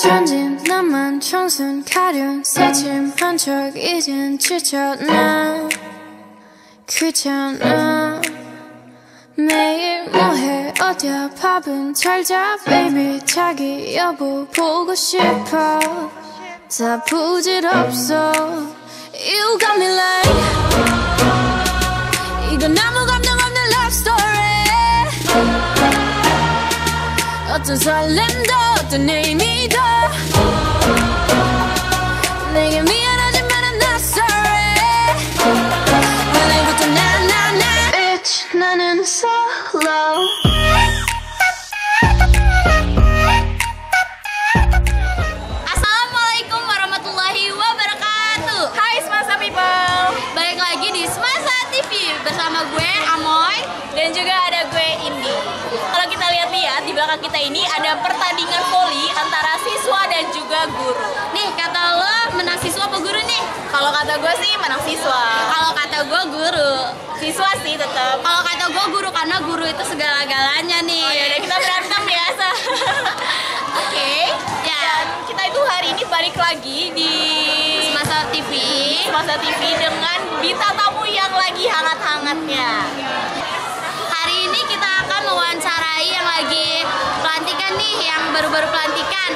천진 나만 청순 가련 새침한 척 이젠 지쳤나 귀찮아 매일 뭐해 어디야 밥은 잘자 baby 자기 여보 보고 싶어 다 부질없어 You got me like 이건 아무 감정 없는 love story 어떤 설렘도 어떤 의미도 내게 미안하지만 I'm not sorry 원래부터 나 Bitch 나는 solo Assalamualaikum warahmatullahi wabarakatuh. Hai Semasa People, balik lagi di Semasa TV bersama gue Amoy dan juga ada gue Indi. Kalau kita lihat-lihat di belakang kita ini ada pertandingan voli antara siswa dan juga guru. Nih kata lo menang siswa apa guru nih? Kalau kata gue sih menang siswa. Kalau kata gue guru, siswa sih tetap. Kalau kata gue guru karena guru itu segala-galanya nih. Oh, yaudah, kita berantem biasa. Oke, ya. Dan kita itu hari ini balik lagi di Semasa TV dengan bintang tamu yang lagi hangat-hangatnya. Hari ini kita akan mewawancarai yang lagi pelantikan nih, yang baru-baru pelantikan.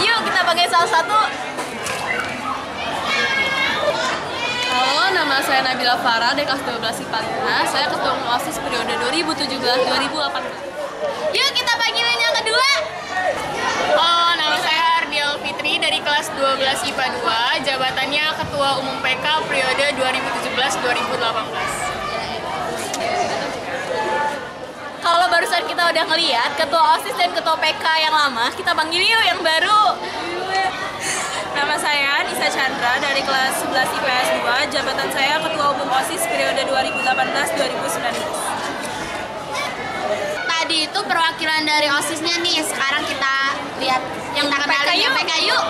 Yuk kita panggil salah satu. Halo, nama saya Nabila Farah dari kelas 12 IPA 5. Saya ketua umum OSIS periode 2017-2018. Yuk kita panggilin yang kedua. Halo, nama saya Ardiel Fitri dari kelas 12 IPA 2, jabatannya Ketua Umum PK periode 2017-2018. Kalau barusan kita udah ngeliat ketua OSIS dan ketua PK yang lama, kita panggil yuk yang baru. Nama saya Nisa Chandra dari kelas 11 IPS 2. Jabatan saya Ketua Umum OSIS periode 2018-2019. Tadi itu perwakilan dari OSISnya nih, sekarang kita lihat yang kenalin yang PK yuk.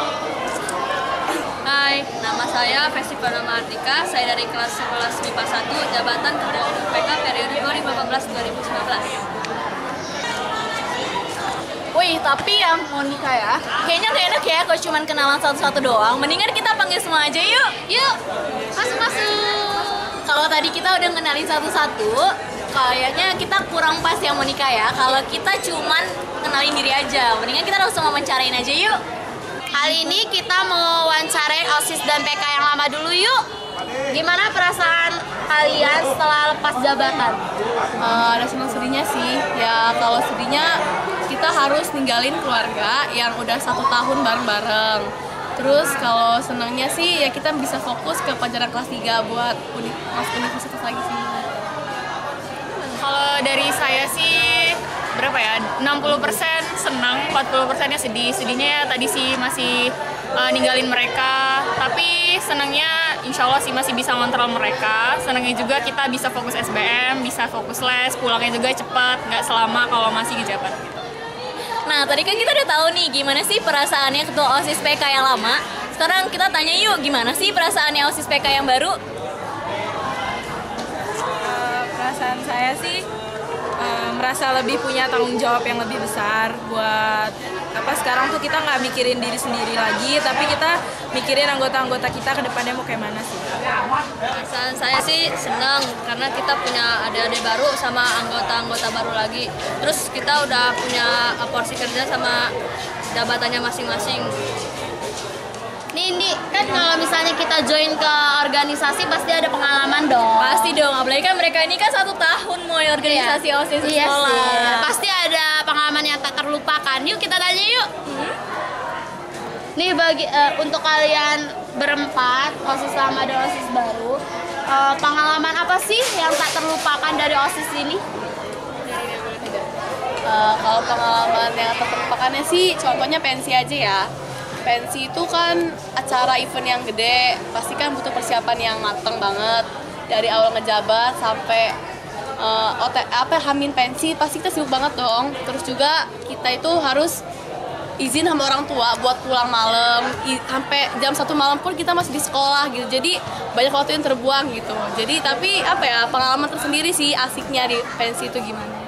Hai, nama saya Festival Nama Artika. Saya dari kelas 11 IPA 1, jabatan Ketua Umum PK periode 2018-2019. Wih, tapi yang mau nikah ya, kayaknya gak enak ya kalau cuma kenalan satu-satu doang. Mendingan kita panggil semua aja yuk. Yuk, masuk. Kalau tadi kita udah kenalin satu-satu, kayaknya kita kurang pas yang mau nikah ya. Kalau kita cuman kenalin diri aja, mendingan kita langsung wawancarain aja yuk. Kali ini kita mau wawancarai OSIS dan PK yang lama dulu yuk. Gimana perasaan kalian setelah lepas jabatan? Ada senang sedihnya sih. Ya kalau sedihnya kita harus ninggalin keluarga yang udah 1 tahun bareng-bareng. Terus kalau senangnya sih ya kita bisa fokus ke pelajaran kelas 3 buat masuk universitas lagi sih. Kalau dari saya sih berapa ya? 60% senang, 40%-nya sedih. Sedihnya ya tadi sih masih ninggalin mereka, tapi senangnya insya Allah sih masih bisa ngontrol mereka. Senangnya juga kita bisa fokus SBM, bisa fokus les, pulangnya juga cepat, nggak selama kalau masih di jabat. Nah, tadi kan kita udah tahu nih gimana sih perasaannya ketua OSIS PK yang lama. Sekarang kita tanya yuk, gimana sih perasaannya OSIS PK yang baru? Perasaan saya sih merasa lebih punya tanggung jawab yang lebih besar buat sekarang tuh kita nggak mikirin diri sendiri lagi, tapi kita mikirin anggota-anggota kita ke depannya mau kayak mana sih. Perasaan saya sih senang karena kita punya adik-adik baru sama anggota-anggota baru lagi. Terus kita udah punya porsi kerja sama jabatannya masing-masing. Nih, kan kalau misalnya kita join ke organisasi pasti ada pengalaman dong. Pasti dong, apalagi kan mereka ini kan 1 tahun mau organisasi OSIS Iya sekolah. sih. Pasti ada pengalaman yang tak terlupakan. Yuk kita tanya yuk. Nih untuk kalian berempat, OSIS lama dan OSIS baru, pengalaman apa sih yang tak terlupakan dari OSIS ini? Kalau pengalaman yang terlupakannya sih contohnya pensi aja ya. Pensi itu kan acara event yang gede, pasti kan butuh persiapan yang mateng banget. Dari awal ngejabat sampai hamin pensi pasti kita sibuk banget dong. Terus juga kita itu harus izin sama orang tua buat pulang malam, sampai jam 1 malam pun kita masih di sekolah gitu. Jadi banyak waktu yang terbuang gitu. Jadi tapi pengalaman tersendiri sih asiknya di pensi itu gimana.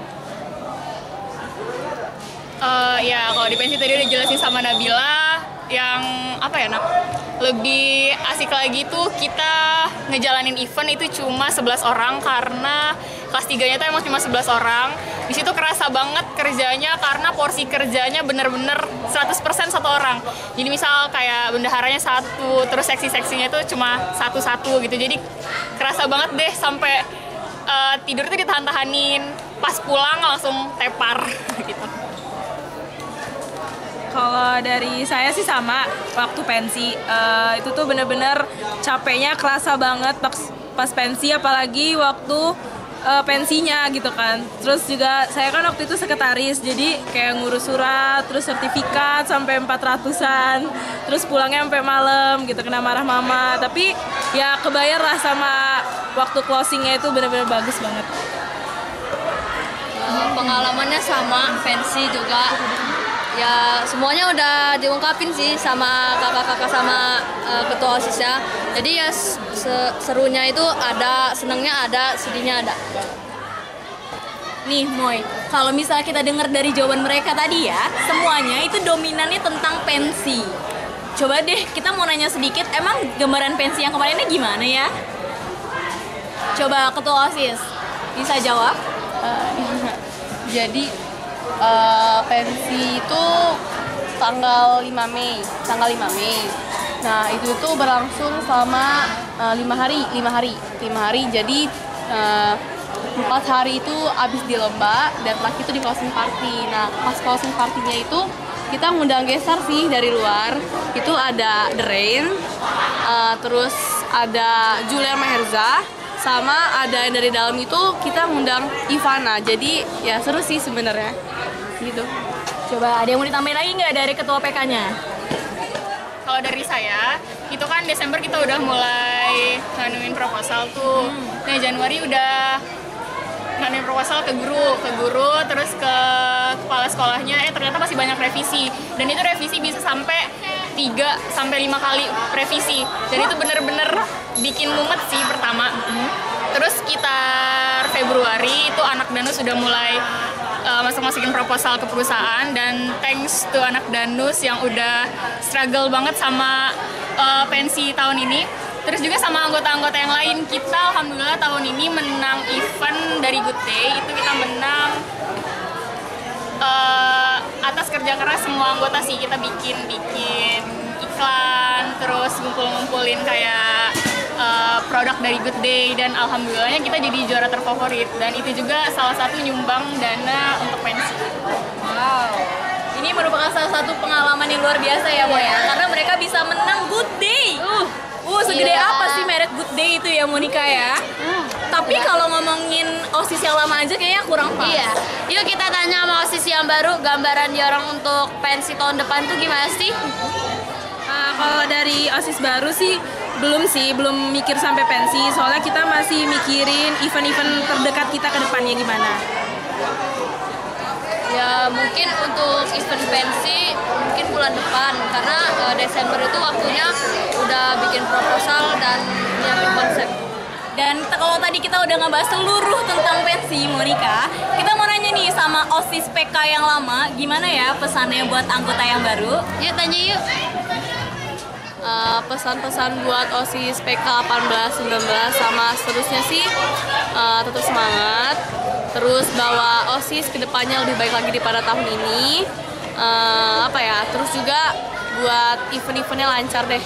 Ya kalau di pensi tadi udah jelasin sama Nabila, yang apa ya, lebih asik lagi tuh kita ngejalanin event itu cuma 11 orang karena kelas 3-nya tuh emang cuma 11 orang. Di situ kerasa banget kerjanya karena porsi kerjanya bener-bener 100% satu orang. Jadi misal kayak bendaharanya satu, terus seksi-seksinya itu cuma satu-satu gitu. Jadi kerasa banget deh sampai tidur tuh ditahan-tahanin, pas pulang langsung tepar gitu. Kalau dari saya sih sama, waktu pensi itu tuh bener-bener capeknya kerasa banget pas pensi, apalagi waktu pensinya gitu kan. Terus juga saya kan waktu itu sekretaris, jadi kayak ngurus surat, terus sertifikat sampai 400-an, terus pulangnya sampai malam gitu, kena marah mama. Tapi ya kebayar lah sama waktu closingnya, itu bener-bener bagus banget. Pengalamannya sama, pensi juga. Ya semuanya udah diungkapin sih sama kakak-kakak sama ketua OSISnya. Jadi ya serunya itu ada, senangnya ada, sedihnya ada. Nih Moy, kalau misalnya kita dengar dari jawaban mereka tadi ya, semuanya itu dominannya tentang pensi. Coba deh kita mau nanya sedikit, emang gambaran pensi yang kemarinnya gimana ya? Coba ketua OSIS bisa jawab? Jadi pensi itu tanggal 5 Mei. Nah, itu tuh berlangsung selama 5 hari. Jadi 4 hari itu abis di lomba dan lagi itu di closing party. Nah, pas closing partinya itu kita ngundang geser sih dari luar. Itu ada The Rain, terus ada Julia Maherza, sama ada yang dari dalam itu kita ngundang Ivana. Jadi ya seru sih sebenarnya gitu. Coba ada yang mau ditambahin lagi nggak dari ketua PK-nya? Kalau dari saya, itu kan Desember kita udah mulai nganuin proposal tuh. Nah, Januari udah nganuin proposal ke guru, terus ke kepala sekolahnya. Ternyata masih banyak revisi. Dan itu revisi bisa sampai 3-5 kali revisi. Dan itu bener-bener bikin mumet sih pertama. Terus sekitar Februari itu anak Danus sudah mulai masukin proposal ke perusahaan, dan thanks to anak Danus yang udah struggle banget sama pensi tahun ini. Terus juga sama anggota-anggota yang lain, kita alhamdulillah tahun ini menang event dari Good Day. Itu kita menang atas kerja keras semua anggota sih. Kita bikin iklan, terus ngumpulin kayak produk dari Good Day, dan alhamdulillahnya kita jadi juara terfavorit, dan itu juga salah satu nyumbang dana untuk pensi. Wow, ini merupakan salah satu pengalaman yang luar biasa ya Moy ya, karena mereka bisa menang Good Day. Segede apa sih merek Good Day itu ya Monica ya? Tapi kalau ngomongin OSIS yang lama aja kayaknya kurang pas. Iya, yuk kita tanya sama OSIS yang baru, gambaran diorang untuk pensi tahun depan tuh gimana sih? Kalau dari OSIS baru sih belum mikir sampai pensi, soalnya kita masih mikirin event-event terdekat kita ke depannya gimana. Ya mungkin untuk event pensi mungkin bulan depan, karena Desember itu waktunya udah bikin proposal dan nyiapin konsep. Dan kalau tadi kita udah ngebahas seluruh tentang pensi Monica, kita mau nanya nih sama OSIS PK yang lama, gimana ya pesannya buat anggota yang baru? Yuk tanya yuk. Pesan-pesan buat OSIS PK 18, 19 sama seterusnya sih, tetap semangat, terus bawa OSIS kedepannya lebih baik lagi daripada tahun ini. Terus juga buat event-eventnya lancar deh.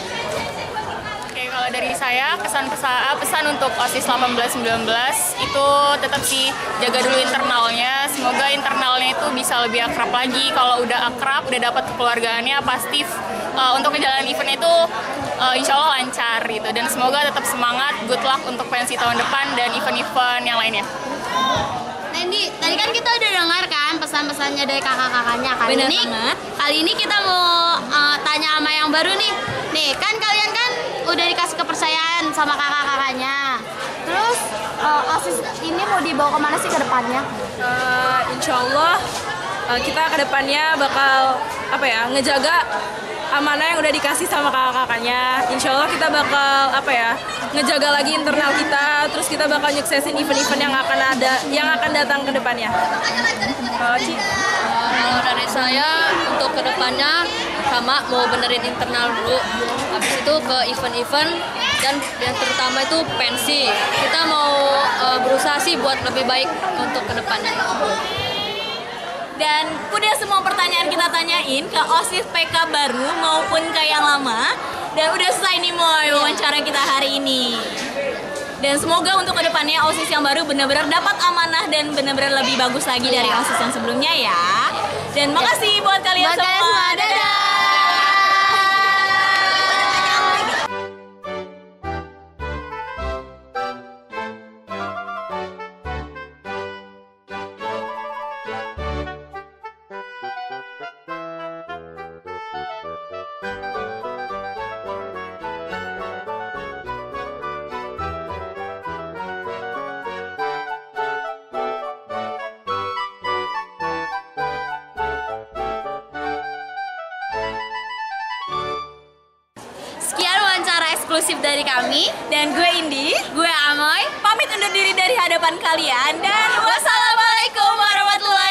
Oke, kalau dari saya pesan untuk OSIS 18-19 itu tetap sih jaga dulu internalnya. Semoga internalnya itu bisa lebih akrab lagi. Kalau udah akrab, udah dapat kekeluargaannya, pasti untuk ngejalanin event itu insya Allah lancar gitu. Dan semoga tetap semangat, good luck untuk pensi tahun depan dan event-event yang lainnya. Nendi, tadi kan kita udah dengar kan pesan-pesannya dari kakak-kakaknya. Kali ini kita mau tanya sama yang baru nih. Nih, kan kalian kan udah dikasih kepercayaan sama kakak-kakaknya. Terus OSIS ini mau dibawa kemana sih ke depannya? Insya Allah kita ke depannya bakal ngejaga amanah yang udah dikasih sama kakak-kakaknya. Insya Allah kita bakal ngejaga lagi internal kita, terus kita bakal nyuksesin event-event yang akan datang ke depannya. Kalau dari saya untuk kedepannya sama mau benerin internal dulu, habis itu ke event-event dan yang terutama itu pensi. Kita mau berusaha sih buat lebih baik untuk kedepannya. Dan udah semua pertanyaan kita tanyain ke OSIS PK baru maupun ke yang lama. Dan udah selesai nih Moy wawancara kita hari ini. Dan semoga untuk kedepannya OSIS yang baru benar-benar dapat amanah dan benar-benar lebih bagus lagi dari OSIS yang sebelumnya ya. Dan makasih buat kalian semua. Dadah! Sekian wawancara eksklusif dari kami. Dan gue Indi, Gue Amoy. pamit undur diri dari hadapan kalian dan wassalamualaikum warahmatullahi